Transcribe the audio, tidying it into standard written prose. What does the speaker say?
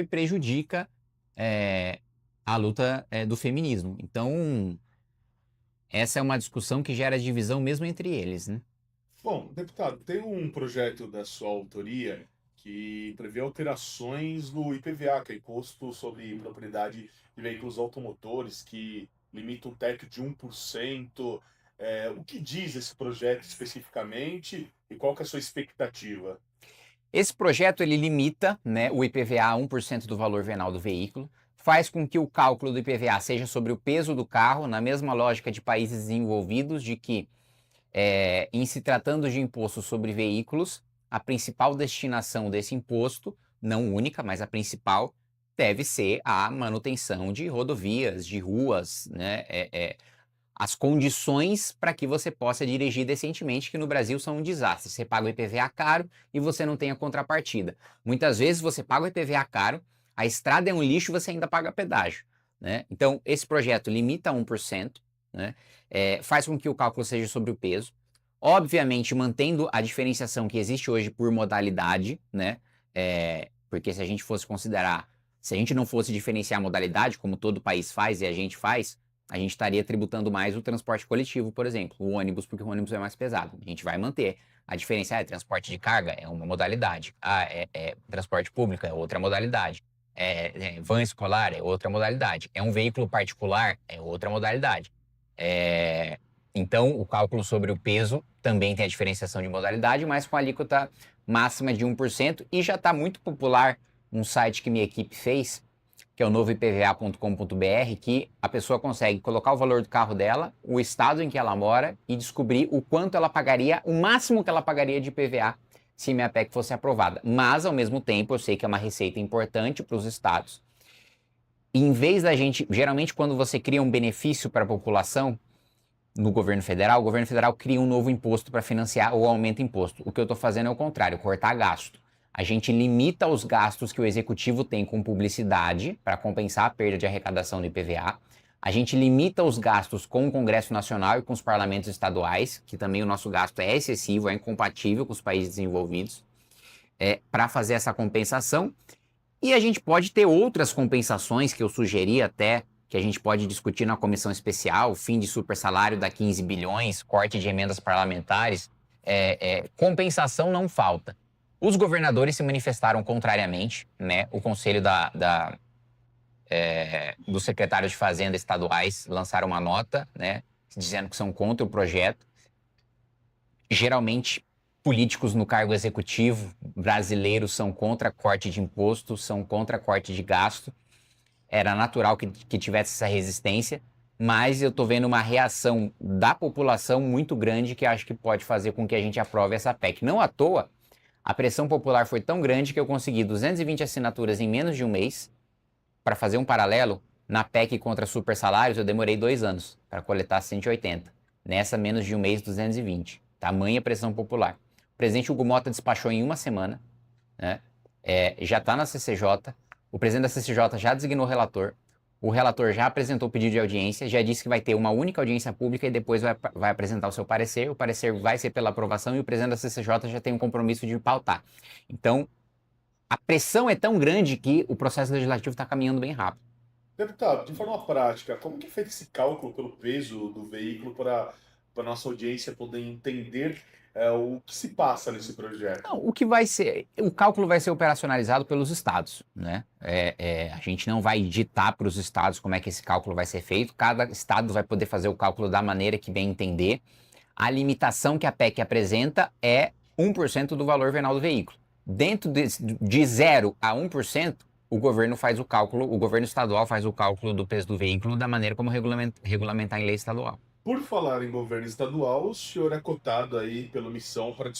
e prejudica a luta do feminismo. Então, essa é uma discussão que gera divisão mesmo entre eles, né? Bom, deputado, tem um projeto da sua autoria que prevê alterações no IPVA, que é Imposto sobre Propriedade de Veículos Automotores, que limita um teto de 1%. O que diz esse projeto especificamente e qual que é a sua expectativa? Esse projeto ele limita, né, o IPVA a 1% do valor venal do veículo, faz com que o cálculo do IPVA seja sobre o peso do carro, na mesma lógica de países desenvolvidos, de que, em se tratando de imposto sobre veículos, a principal destinação desse imposto, não única, mas a principal, deve ser a manutenção de rodovias, de ruas, né, as condições para que você possa dirigir decentemente, que no Brasil são um desastre. Você paga o IPVA caro e você não tem a contrapartida. Muitas vezes você paga o IPVA caro, a estrada é um lixo e você ainda paga pedágio, né? Então, esse projeto limita a 1%, né? Faz com que o cálculo seja sobre o peso. Obviamente, mantendo a diferenciação que existe hoje por modalidade, né? Porque se a gente fosse considerar, se a gente não fosse diferenciar a modalidade, como todo país faz e a gente estaria tributando mais o transporte coletivo, por exemplo, o ônibus, porque o ônibus é mais pesado. A gente vai manter. A diferença é transporte de carga é uma modalidade, transporte público é outra modalidade, van escolar é outra modalidade, é um veículo particular é outra modalidade. É, então, o cálculo sobre o peso também tem a diferenciação de modalidade, mas com a alíquota máxima de 1%, e já está muito popular um site que minha equipe fez, que é o novo ipva.com.br, que a pessoa consegue colocar o valor do carro dela, o estado em que ela mora e descobrir o quanto ela pagaria, o máximo que ela pagaria de IPVA se minha PEC fosse aprovada. Mas, ao mesmo tempo, eu sei que é uma receita importante para os estados. E em vez da gente, geralmente quando você cria um benefício para a população, no governo federal, o governo federal cria um novo imposto para financiar ou aumenta imposto. O que eu estou fazendo é o contrário, cortar gasto. A gente limita os gastos que o executivo tem com publicidade para compensar a perda de arrecadação do IPVA. A gente limita os gastos com o Congresso Nacional e com os parlamentos estaduais, que também o nosso gasto é excessivo, é incompatível com os países desenvolvidos, para fazer essa compensação. E a gente pode ter outras compensações que eu sugeri até, que a gente pode discutir na comissão especial, fim de super salário da 15 bilhões, corte de emendas parlamentares. Compensação não falta. Os governadores se manifestaram contrariamente, né? O conselho dos secretários de Fazenda estaduais lançaram uma nota, né? Dizendo que são contra o projeto. Geralmente, políticos no cargo executivo brasileiros são contra corte de imposto, são contra corte de gasto. Era natural que tivesse essa resistência, mas eu estou vendo uma reação da população muito grande que acho que pode fazer com que a gente aprove essa PEC. Não à toa, a pressão popular foi tão grande que eu consegui 220 assinaturas em menos de um mês. Para fazer um paralelo, na PEC contra super salários eu demorei 2 anos para coletar 180. Nessa, menos de um mês, 220. Tamanha pressão popular. O presidente Hugo Mota despachou em uma semana, né? Já está na CCJ, o presidente da CCJ já designou o relator já apresentou o pedido de audiência, já disse que vai ter uma única audiência pública e depois vai apresentar o parecer vai ser pela aprovação e o presidente da CCJ já tem um compromisso de pautar. Então, a pressão é tão grande que o processo legislativo está caminhando bem rápido. Deputado, de forma prática, como que é feito esse cálculo pelo peso do veículo para a nossa audiência poder entender o que se passa nesse Não, projeto? o cálculo vai ser operacionalizado pelos estados, né? A gente não vai ditar para os estados como é que esse cálculo vai ser feito, cada estado vai poder fazer o cálculo da maneira que bem entender. A limitação que a PEC apresenta é 1% do valor venal do veículo. Dentro de 0 a 1%, o governo faz o cálculo, o governo estadual faz o cálculo do peso do veículo da maneira como regulamentar em lei estadual. Por falar em governo estadual, o senhor é cotado aí pela missão para